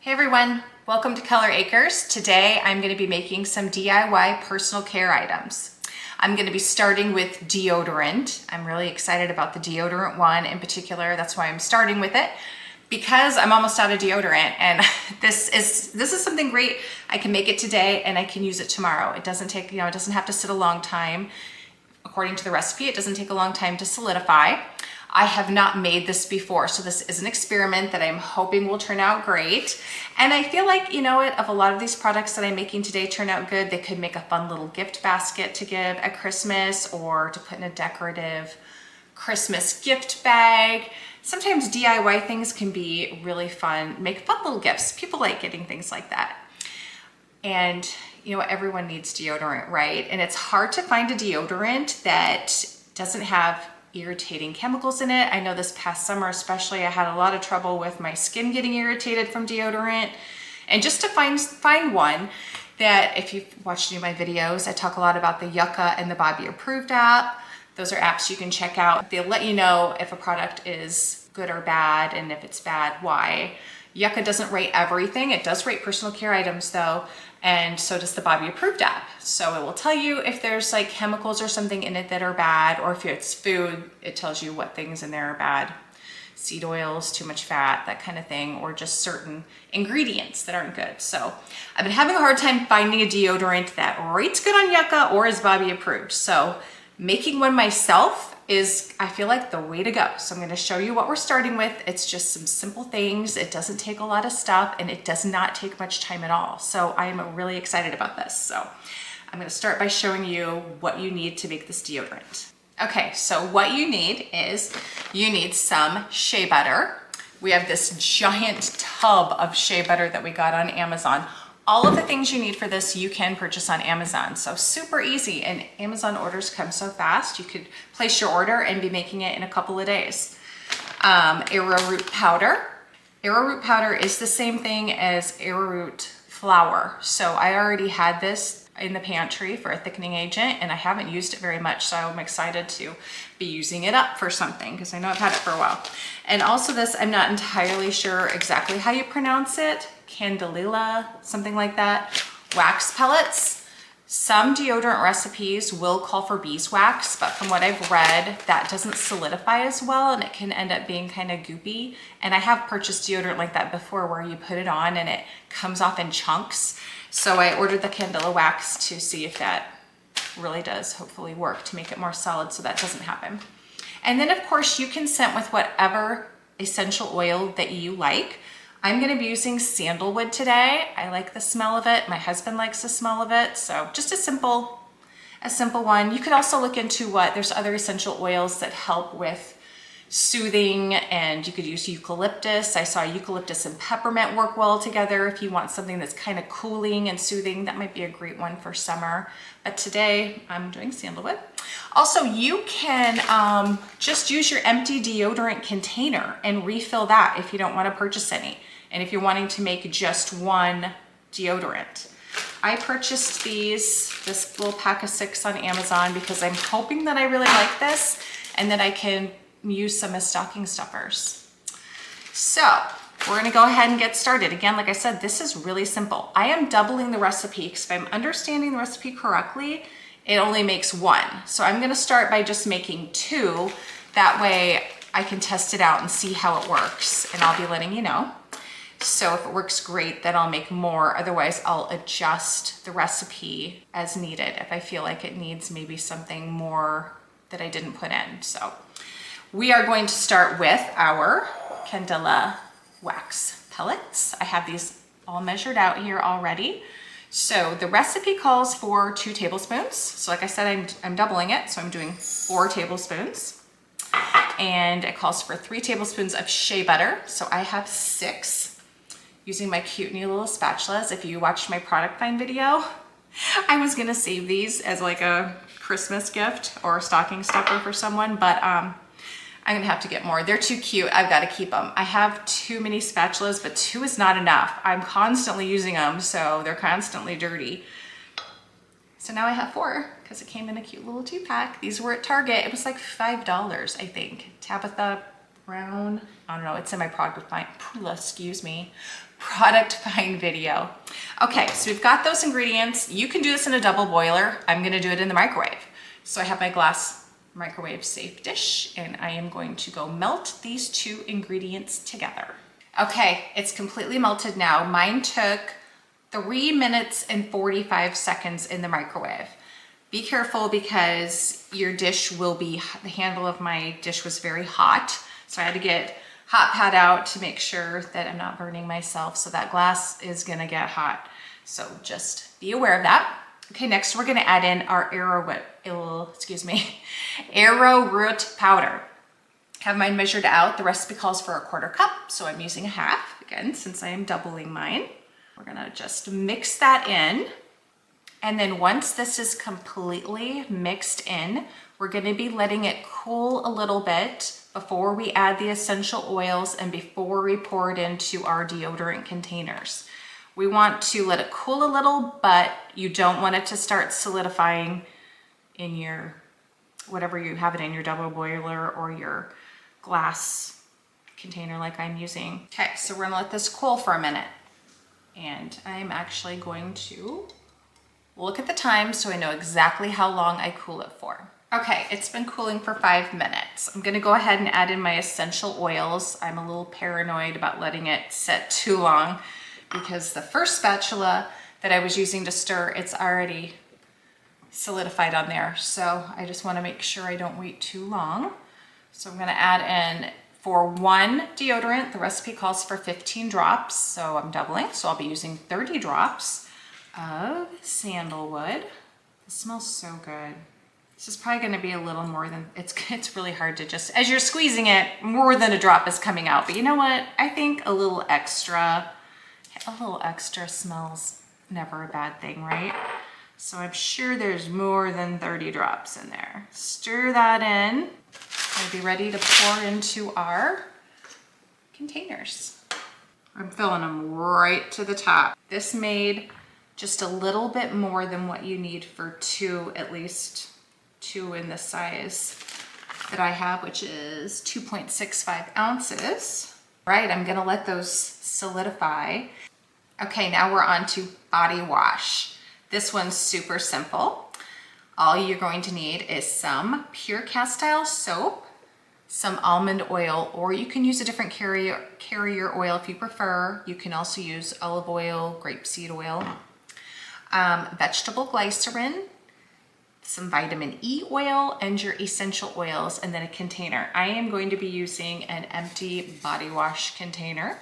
Hey everyone, welcome to Color Acres. Today I'm going to be making some DIY personal care items. I'm going to be starting with deodorant. I'm really excited about the deodorant one in particular. That's why I'm starting with it, because I'm almost out of deodorant, and this is something great. I can make it today and I can use it tomorrow. It doesn't take, it doesn't have to sit a long time. According to the recipe, it doesn't take a long time to solidify. I have not made this before, so this is an experiment that I'm hoping will turn out great. And I feel like, of a lot of these products that I'm making today turn out good, they could make a fun little gift basket to give at Christmas or to put in a decorative Christmas gift bag. Sometimes DIY things can be really fun, make fun little gifts. People like getting things like that. And everyone needs deodorant, right? And it's hard to find a deodorant that doesn't have irritating chemicals in it. I know this past summer especially, I had a lot of trouble with my skin getting irritated from deodorant. And just to find one that, if you've watched any of my videos, I talk a lot about the Yucca and the Bobby Approved app. Those are apps you can check out. They'll let you know if a product is good or bad, and if it's bad, why. Yucca doesn't rate everything. It does rate personal care items though, and so does the Bobby Approved app. So it will tell you if there's like chemicals or something in it that are bad, or if it's food, it tells you what things in there are bad. Seed oils, too much fat, that kind of thing, or just certain ingredients that aren't good. So I've been having a hard time finding a deodorant that rates good on Yucca or is Bobby Approved. So making one myself is, I feel like, the way to go. So I'm going to show you what we're starting with. It's just some simple things. It doesn't take a lot of stuff, and it does not take much time at all. So I am really excited about this. So I'm going to start by showing you what you need to make this deodorant. Okay, so what you need is you need some shea butter. We have this giant tub of shea butter that we got on Amazon. All of the things you need for this you can purchase on Amazon. So super easy, and Amazon orders come so fast. You could place your order and be making it in a couple of days. Arrowroot powder. Arrowroot powder is the same thing as arrowroot flour. So I already had this in the pantry for a thickening agent, and I haven't used it very much, so I'm excited to be using it up for something, because I know I've had it for a while. And also this, I'm not entirely sure exactly how you pronounce it, candelilla, something like that, wax pellets. Some deodorant recipes will call for beeswax, but from what I've read, that doesn't solidify as well, and it can end up being kind of goopy. And I have purchased deodorant like that before, where you put it on and it comes off in chunks. So I ordered the candela wax to see if that really does hopefully work to make it more solid, so that doesn't happen. And then of course you can scent with whatever essential oil that you like. I'm going to be using sandalwood today. I like the smell of it. My husband likes the smell of it. So just a simple one. You could also look into there's other essential oils that help with soothing, and you could use eucalyptus. I saw eucalyptus and peppermint work well together. If you want something that's kind of cooling and soothing, that might be a great one for summer. But today I'm doing sandalwood. Also, you can just use your empty deodorant container and refill that if you don't want to purchase any. And if you're wanting to make just one deodorant. I purchased this little pack of 6 on Amazon because I'm hoping that I really like this and that I can use some as stocking stuffers. So we're gonna go ahead and get started. Again, like I said, this is really simple. I am doubling the recipe because if I'm understanding the recipe correctly, it only makes 1. So I'm gonna start by just making 2. That way I can test it out and see how it works, and I'll be letting you know. So if it works great, then I'll make more. Otherwise, I'll adjust the recipe as needed if I feel like it needs maybe something more that I didn't put in. So we are going to start with our candela wax pellets. I have these all measured out here already. So the recipe calls for 2 tablespoons. So like I said, I'm doubling it. So I'm doing 4 tablespoons. And it calls for 3 tablespoons of shea butter. So I have 6 using my cute new little spatulas. If you watched my product find video, I was gonna save these as like a Christmas gift or a stocking stuffer for someone, but I'm gonna have to get more. They're too cute. I've got to keep them. I have too many spatulas, but 2 is not enough. I'm constantly using them, so they're constantly dirty. So now I have 4 because it came in a cute little 2-pack. These were at Target. It was like $5, I think. Tabitha Brown, I don't know, it's in my product line, excuse me. product find video. Okay, so we've got those ingredients. You can do this in a double boiler. I'm gonna do it in the microwave. So I have my glass microwave safe dish and I am going to go melt these two ingredients together. Okay, it's completely melted now. Mine took 3 minutes and 45 seconds in the microwave. Be careful because your dish will be, the handle of my dish was very hot. So I had to get hot pad out to make sure that I'm not burning myself. So that glass is gonna get hot. So just be aware of that. Okay, next we're gonna add in our arrowroot powder. Have mine measured out. The recipe calls for a 1/4 cup, so I'm using a half, again, since I am doubling mine. We're gonna just mix that in. And then once this is completely mixed in, we're gonna be letting it cool a little bit before we add the essential oils and before we pour it into our deodorant containers. We want to let it cool a little, but you don't want it to start solidifying in your, whatever you have it in, your double boiler or your glass container like I'm using. Okay, so we're gonna let this cool for a minute. And I'm actually going to look at the time so I know exactly how long I cool it for. Okay, it's been cooling for 5 minutes. I'm gonna go ahead and add in my essential oils. I'm a little paranoid about letting it sit too long because the first spatula that I was using to stir, it's already solidified on there. So I just wanna make sure I don't wait too long. So I'm gonna add in, for 1 deodorant, the recipe calls for 15 drops, so I'm doubling. So I'll be using 30 drops of sandalwood. It smells so good. This is probably gonna be a little more than, it's really hard to just, as you're squeezing it, more than a drop is coming out. But you know what? I think a little extra smells never a bad thing, right? So I'm sure there's more than 30 drops in there. Stir that in. We'll be ready to pour into our containers. I'm filling them right to the top. This made just a little bit more than what you need for 2, at least 2 in the size that I have, which is 2.65 ounces. Right, I'm gonna let those solidify. Okay, now we're on to body wash. This one's super simple. All you're going to need is some pure cast iron soap, some almond oil, or you can use a different carrier oil if you prefer. You can also use olive oil, grapeseed oil, vegetable glycerin, some vitamin E oil, and your essential oils, and then a container. I am going to be using an empty body wash container.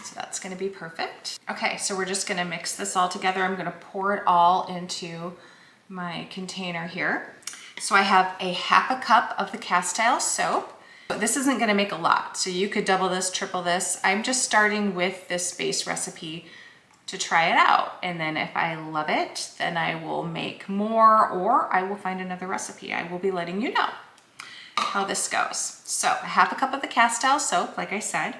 So that's gonna be perfect. Okay, so we're just gonna mix this all together. I'm gonna pour it all into my container here. So I have a 1/2 cup of the cast iron soap. But this isn't gonna make a lot, so you could double this, triple this. I'm just starting with this base recipe to try it out. And then if I love it, then I will make more or I will find another recipe. I will be letting you know how this goes. So 1/2 cup of the cast iron soap, like I said,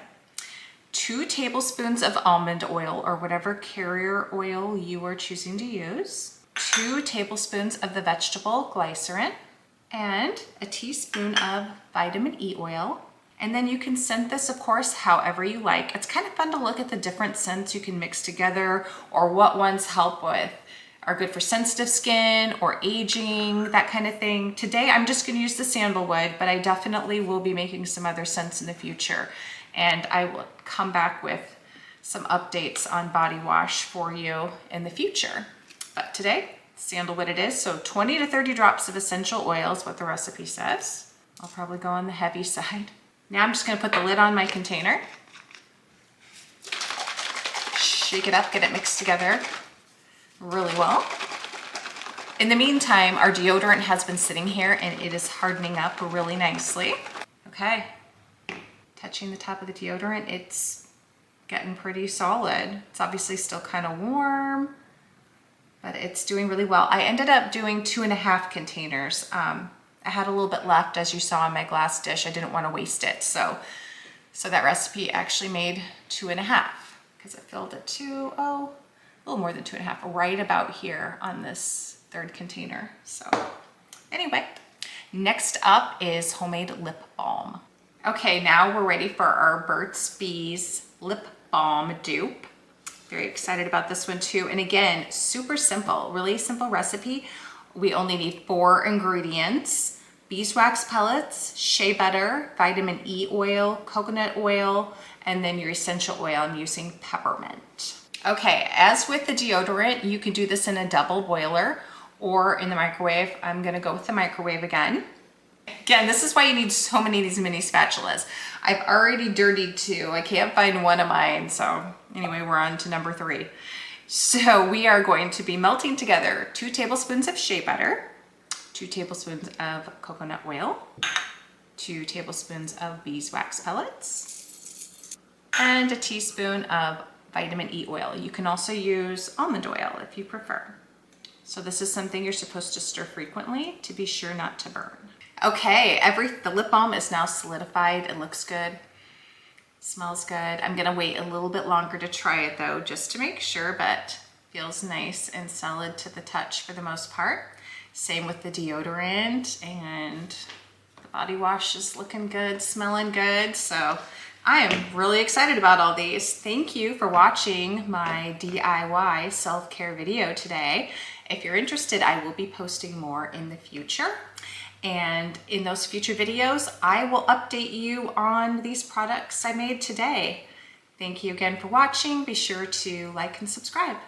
2 tablespoons of almond oil or whatever carrier oil you are choosing to use, 2 tablespoons of the vegetable glycerin, and a teaspoon of vitamin E oil. And then you can scent this, of course, however you like. It's kind of fun to look at the different scents you can mix together or what ones help with, are good for sensitive skin or aging, that kind of thing. Today, I'm just gonna use the sandalwood, but I definitely will be making some other scents in the future. And I will come back with some updates on body wash for you in the future. But today, sandalwood it is. So 20 to 30 drops of essential oils, what the recipe says. I'll probably go on the heavy side. Now I'm just gonna put the lid on my container. Shake it up, get it mixed together really well. In the meantime, our deodorant has been sitting here and it is hardening up really nicely. Okay, touching the top of the deodorant, it's getting pretty solid. It's obviously still kind of warm, but it's doing really well. I ended up doing 2.5 containers. I had a little bit left, as you saw in my glass dish. I didn't want to waste it. So that recipe actually made 2.5 because it filled it to, a little more than 2.5, right about here on this 3rd container. So anyway, next up is homemade lip balm. Okay, now we're ready for our Burt's Bees lip Balm dupe. Very excited about this one too. And again, super simple, really simple recipe. We only need 4 ingredients: beeswax pellets, shea butter, vitamin E oil, coconut oil, and then your essential oil. I'm using peppermint. Okay, as with the deodorant, you can do this in a double boiler or in the microwave. I'm gonna go with the microwave again. Again, this is why you need so many of these mini spatulas. I've already dirtied 2. I can't find one of mine. So anyway, we're on to number 3. So we are going to be melting together 2 tablespoons of shea butter, 2 tablespoons of coconut oil, 2 tablespoons of beeswax pellets, and a teaspoon of vitamin E oil. You can also use almond oil if you prefer. So this is something you're supposed to stir frequently to be sure not to burn. Okay, the lip balm is now solidified. It looks good, smells good. I'm gonna wait a little bit longer to try it though, just to make sure, but feels nice and solid to the touch for the most part. Same with the deodorant, and the body wash is looking good, smelling good. So I am really excited about all these. Thank you for watching my DIY self-care video today. If you're interested, I will be posting more in the future. And in those future videos, I will update you on these products I made today. Thank you again for watching. Be sure to like and subscribe.